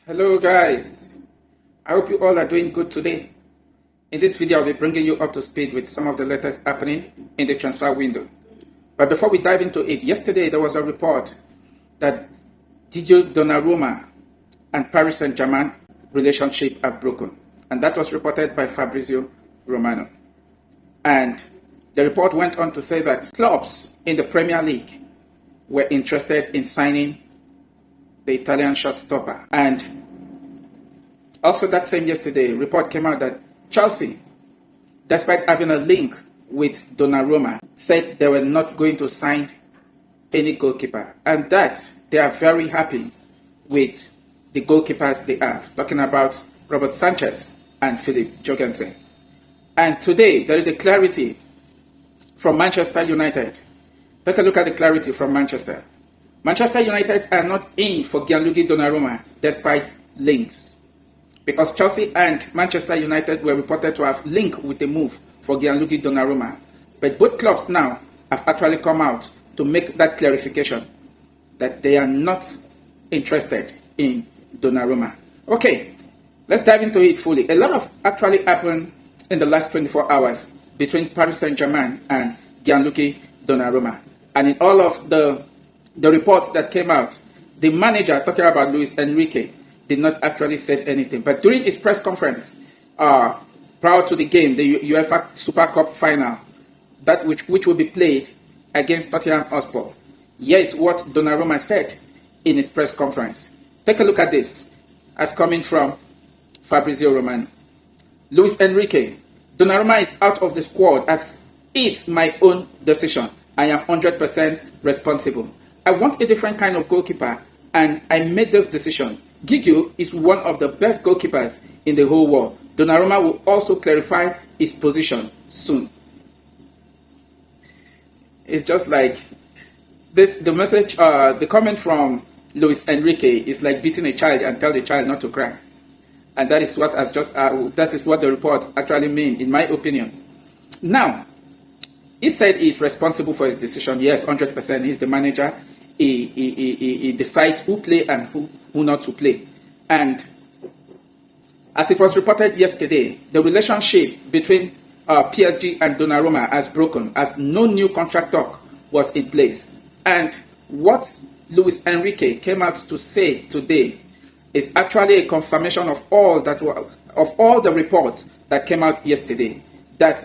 Hello guys, I hope you all are doing good today. In this video I'll be bringing you up to speed with some of the latest happening in the transfer window. But before we dive into it, yesterday there was a report that Donnarouma and Paris Saint-Germain relationship have broken, and that was reported by Fabrizio Romano. And the report went on to say that clubs in the Premier League were interested in signing the Italian shortstopper. And also that same yesterday, report came out that Chelsea, despite having a link with Donnarouma, said they were not going to sign any goalkeeper, and that they are very happy with the goalkeepers they have, talking about Robert Sanchez and Philip Jorgensen. And today there is a clarity from Manchester United. Take a look at the clarity from Manchester. Manchester United are not in for Gianluigi Donnarumma despite links, because Chelsea and Manchester United were reported to have linked with the move for Gianluigi Donnarumma. But both clubs now have actually come out to make that clarification that they are not interested in Donnarouma. Okay, let's dive into it fully. A lot of actually happened in the last 24 hours between Paris Saint-Germain and Gianluigi Donnarumma. And in all of the reports that came out, the manager, talking about Luis Enrique, did not actually say anything. But during his press conference, prior to the game, the UEFA Super Cup final, that which will be played against Tottenham Hotspur, here is what Donnarouma said in his press conference. Take a look at this, as coming from Fabrizio Romano. Luis Enrique, Donnarouma is out of the squad as it's my own decision. I am 100% responsible. I want a different kind of goalkeeper, and I made this decision. Gigio is one of the best goalkeepers in the whole world. Donnarouma will also clarify his position soon. It's just like this. The message, the comment from Luis Enrique is like beating a child and tell the child not to cry, and that is what has just that is what the report actually mean, in my opinion. Now, he said he's responsible for his decision. Yes, 100%. He's the manager. He decides who play and who not to play. And as it was reported yesterday, the relationship between PSG and Donnarouma has broken, as no new contract talk was in place. And what Luis Enrique came out to say today is actually a confirmation of all the reports that came out yesterday, that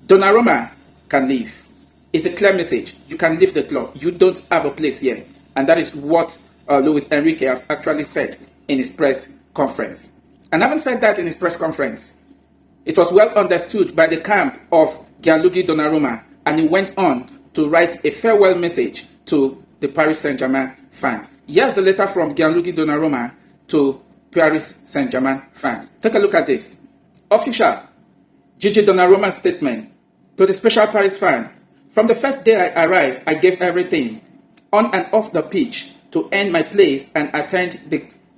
Donnarouma can leave. It's a clear message. You can leave the club. You don't have a place here. And that is what Luis Enrique have actually said in his press conference. And having said that in his press conference, it was well understood by the camp of Gianluigi Donnarumma, and he went on to write a farewell message to the Paris Saint-Germain fans. Here's the letter from Gianluigi Donnarumma to Paris Saint-Germain fans. Take a look at this. Official Gigi Donnarumma statement to the special Paris fans. From the first day I arrived, I gave everything on and off the pitch to earn my place and attain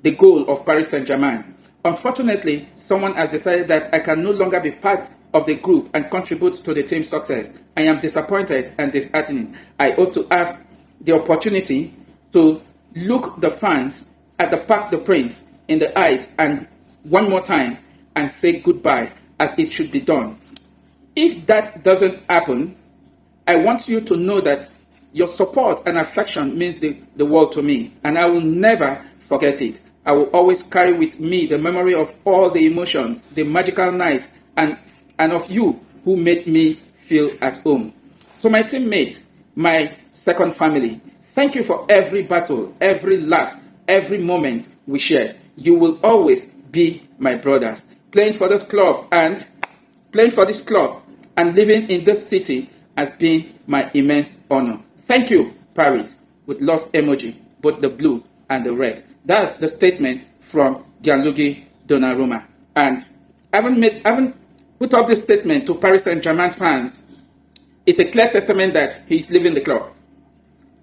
the goal of Paris Saint-Germain. Unfortunately, someone has decided that I can no longer be part of the group and contribute to the team's success. I am disappointed and disheartening. I hope to have the opportunity to look the fans at the Parc des Princes in the eyes and one more time and say goodbye as it should be done. If that doesn't happen, I want you to know that your support and affection means the world to me, and I will never forget it. I will always carry with me the memory of all the emotions, the magical nights, and of you who made me feel at home. So my teammates, my second family, thank you for every battle, every laugh, every moment we shared. You will always be my brothers. Playing for this club and living in this city has been my immense honor. Thank you, Paris, with love emoji, both the blue and the red. That's the statement from Gianluigi Donnarumma. And I haven't put up this statement to Paris Saint-Germain fans. It's a clear testament that he's leaving the club.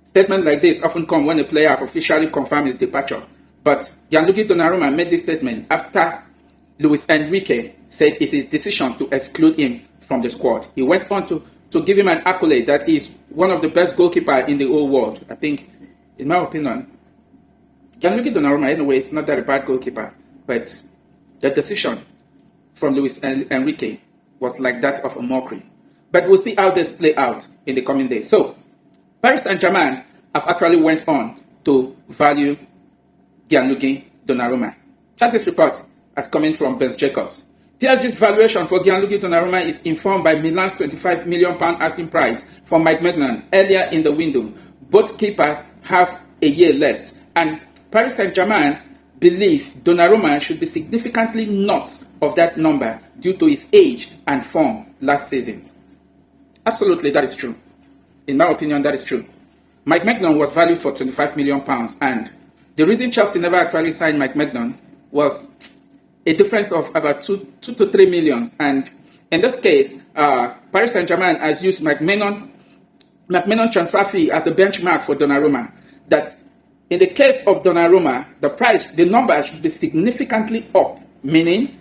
Statements like this often come when a player has officially confirmed his departure. But Gianluigi Donnarumma made this statement after Luis Enrique said it's his decision to exclude him from the squad. He went on to give him an accolade that he's one of the best goalkeepers in the whole world. I think, in my opinion, Gianluigi Donnarumma, anyway, is not that a bad goalkeeper, but the decision from Luis Enrique was like that of a mockery. But we'll see how this play out in the coming days. So, Paris Saint-Germain have actually went on to value Gianluigi Donnarumma. Check this report as coming from Ben Jacobs. PSG's valuation for Gianluigi Donnarumma is informed by Milan's £25 million asking price for Mike Maignan earlier in the window. Both keepers have a year left, and Paris Saint-Germain believe Donnarumma should be significantly north of that number due to his age and form last season. Absolutely, that is true. In my opinion, that is true. Mike Maignan was valued for £25 million, and the reason Chelsea never actually signed Mike Maignan was a difference of about 2 to 3 million. And in this case, Paris Saint-Germain has used McMahon transfer fee as a benchmark for Donnarumma. That in the case of Donnarumma, the number should be significantly up, meaning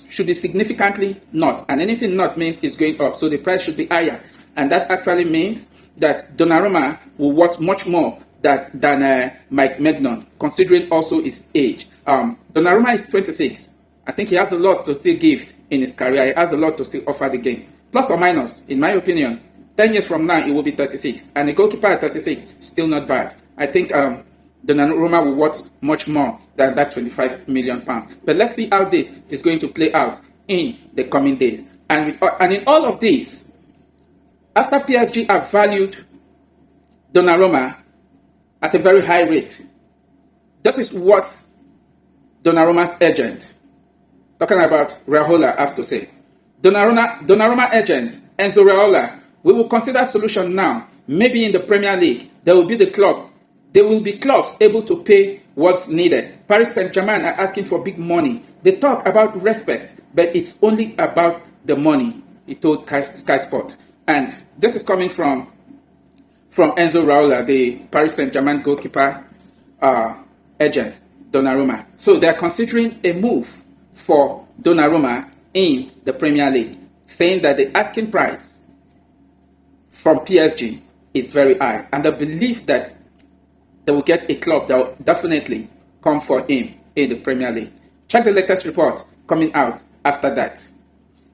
should be significantly not. And anything not means it's going up. So the price should be higher. And that actually means that Donnarumma will worth much more than Mike Maignan, considering also his age. Donnarumma is 26. I think he has a lot to still give in his career. He has a lot to still offer the game. Plus or minus, in my opinion, 10 years from now, he will be 36. And a goalkeeper at 36, still not bad. I think Donnarouma will worth much more than that £25 million. But let's see how this is going to play out in the coming days. And in all of this, after PSG have valued Donnarouma at a very high rate, this is what Donnarouma's agent, talking about Raiola, have to say. Donnarumma agent Enzo Raiola, we will consider solution now. Maybe in the Premier League, there will be clubs able to pay what's needed. Paris Saint-Germain are asking for big money. They talk about respect, but it's only about the money, he told Sky Sport. And this is coming from Enzo Raiola, the Paris Saint-Germain goalkeeper agent, Donnarumma. So they're considering a move for Donnarumma in the Premier League, saying that the asking price from PSG is very high, and they believe that they will get a club that will definitely come for him in the Premier League. Check the latest report coming out after that.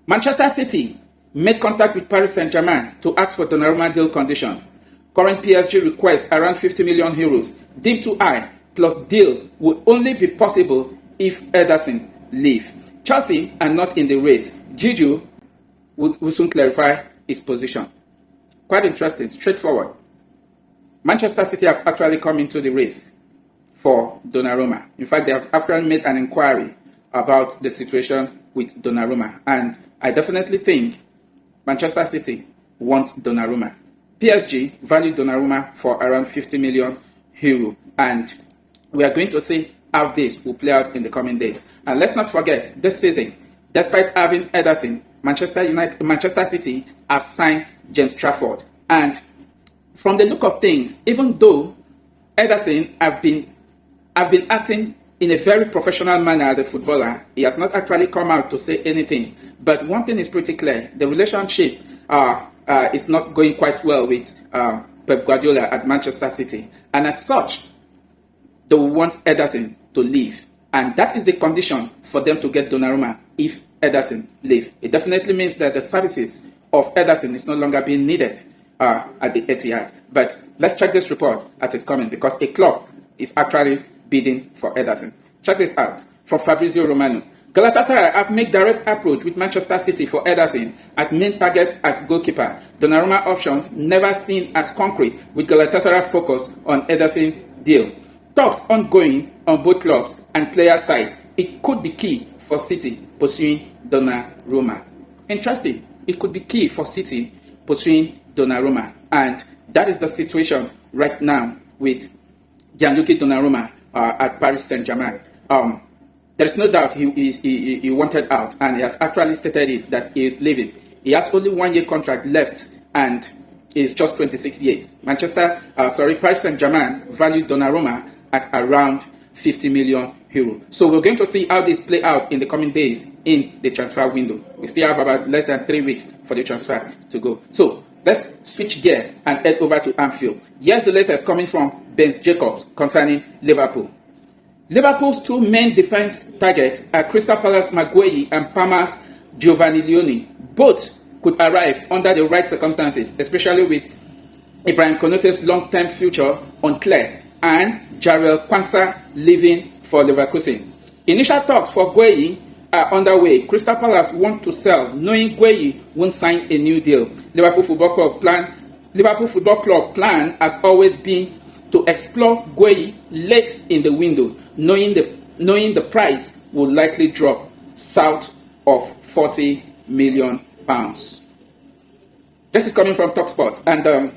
Manchester City made contact with Paris Saint-Germain to ask for Donnarumma deal condition. Current PSG request around €50 million, deemed too high, plus deal will only be possible if Ederson leave. Chelsea are not in the race. Juju will soon clarify his position. Quite interesting, straightforward. Manchester City have actually come into the race for Donnarumma. In fact, they have actually made an inquiry about the situation with Donnarumma. And I definitely think Manchester City wants Donnarumma. PSG valued Donnarumma for around €50 million. And we are going to see how this will play out in the coming days. And let's not forget, this season, despite having Ederson, Manchester City have signed James Trafford. And from the look of things, even though Ederson have been acting in a very professional manner as a footballer, he has not actually come out to say anything. But one thing is pretty clear: the relationship is not going quite well with Pep Guardiola at Manchester City, and as such, they will want Ederson to leave, and that is the condition for them to get Donnarumma if Ederson leave. It definitely means that the services of Ederson is no longer being needed at the Etihad. But let's check this report as it's coming, because a club is actually bidding for Ederson. Check this out from Fabrizio Romano. Galatasaray have made direct approach with Manchester City for Ederson as main target at goalkeeper. Donnarumma options never seen as concrete, with Galatasaray focus on Ederson deal. Talks ongoing on both clubs and player side. It could be key for City pursuing Donnarouma. Interesting. It could be key for City pursuing Donnarouma, and that is the situation right now with Gianluigi Donnarumma at Paris Saint-Germain. There is no doubt he wanted out, and he has actually stated it that he is leaving. He has only 1 year contract left, and is just 26 years. Paris Saint-Germain valued Donnarouma at around €50 million. So we're going to see how this play out in the coming days in the transfer window. We still have about less than 3 weeks for the transfer to go. So let's switch gear and head over to Anfield. Here's the latest coming from Ben Jacobs concerning Liverpool. Liverpool's two main defense targets are Crystal Palace Maguire and Parma's Giovanni Leone. Both could arrive under the right circumstances, especially with Ibrahim Konate's long-term future unclear and Jarrell Quansah leaving for Leverkusen. Initial talks for Gueye are underway. Crystal Palace want to sell, knowing Gueye won't sign a new deal. Liverpool Football Club plan has always been to explore Gueye late in the window, knowing the price will likely drop south of £40 million. This is coming from TalkSport, and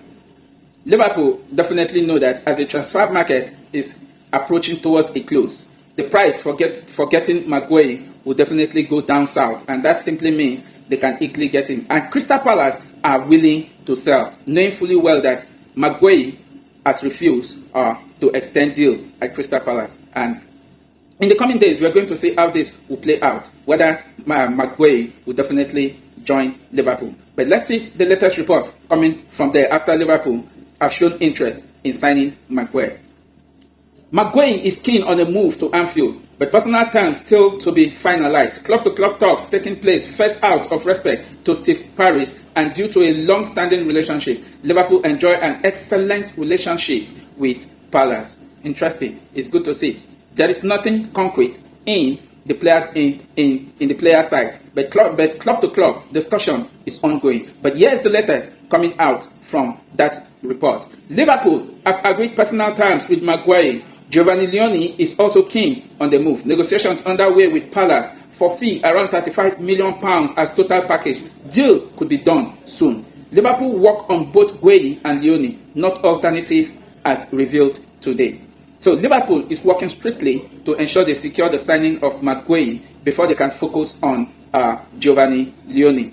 Liverpool definitely know that as the transfer market is approaching towards a close, the price for getting Maguire will definitely go down south, and that simply means they can easily get him. And Crystal Palace are willing to sell, knowing fully well that Maguire has refused to extend deal at Crystal Palace. And in the coming days, we're going to see how this will play out, whether Maguire will definitely join Liverpool. But let's see the latest report coming from there after Liverpool have shown interest in signing Maguire. Maguire is keen on a move to Anfield, but personal terms still to be finalized. Club-to-club talks taking place first out of respect to Steve Parish, and due to a long-standing relationship, Liverpool enjoy an excellent relationship with Palace. Interesting. It's good to see. There is nothing concrete in the player in the player side, but club-to-club discussion is ongoing. But here's the latest coming out from that report. Liverpool have agreed personal terms with Maguire. Giovanni Leone is also keen on the move. Negotiations underway with Palace for fee around £35 million as total package. Deal could be done soon. Liverpool work on both Gueye and Leone, not alternative as revealed today. So Liverpool is working strictly to ensure they secure the signing of Maguire before they can focus on Giovanni Leone.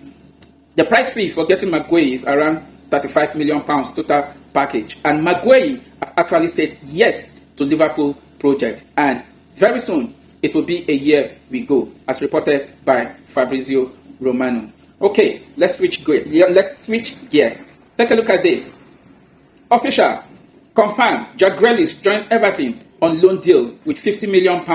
The price fee for getting Maguire is around £35 million total package, and Maguire have actually said yes to Liverpool project, and very soon it will be a year we go, as reported by Fabrizio Romano. Okay, let's switch gear. Take a look at this. Official confirmed Jack Grealish joined Everton on loan deal with £50 million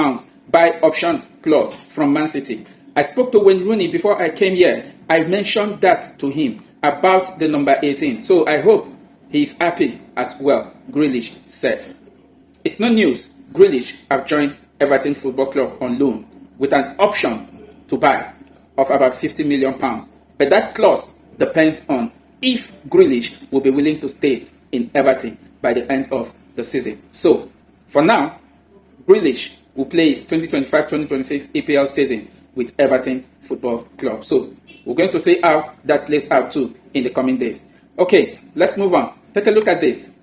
buy option clause from Man City. I spoke to Wayne Rooney before I came here. I mentioned that to him about the number 18. So I hope he's happy as well, Grealish said. It's no news. Grealish have joined Everton Football Club on loan with an option to buy of about £50 million. But that clause depends on if Grealish will be willing to stay in Everton by the end of the season. So, for now, Grealish will play his 2025-2026 EPL season with Everton Football Club. So, we're going to see how that plays out too in the coming days. Okay, let's move on. Take a look at this.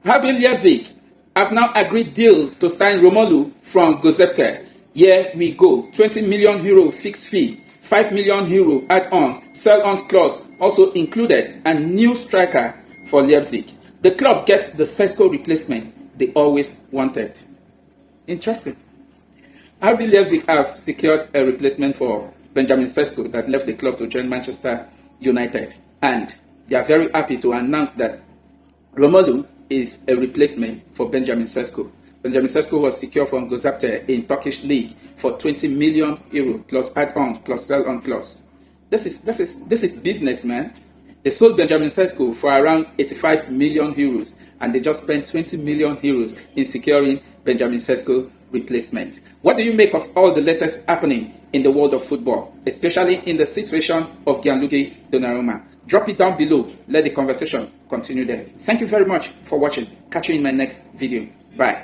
RB Leipzig have now agreed deal to sign Romelu from Giuseppe. Here we go. €20 million fixed fee, €5 million add-ons, sell-ons clause also included, and new striker for Leipzig. The club gets the Sesko replacement they always wanted. Interesting. RB Leipzig have secured a replacement for Benjamin Sesko that left the club to join Manchester United, and they are very happy to announce that Romelu is a replacement for Benjamin Sesko. Benjamin Sesko was secured from Giuseppe in Turkish league for €20 million plus add-ons plus sell-on clause. This is business, man. They sold Benjamin Sesko for around €85 million, and they just spent €20 million in securing Benjamin Sesko replacement. What do you make of all the latest happening in the world of football, especially in the situation of Gianluigi Donnarouma? Drop it down below. Let the conversation continue there. Thank you very much for watching. Catch you in my next video. Bye.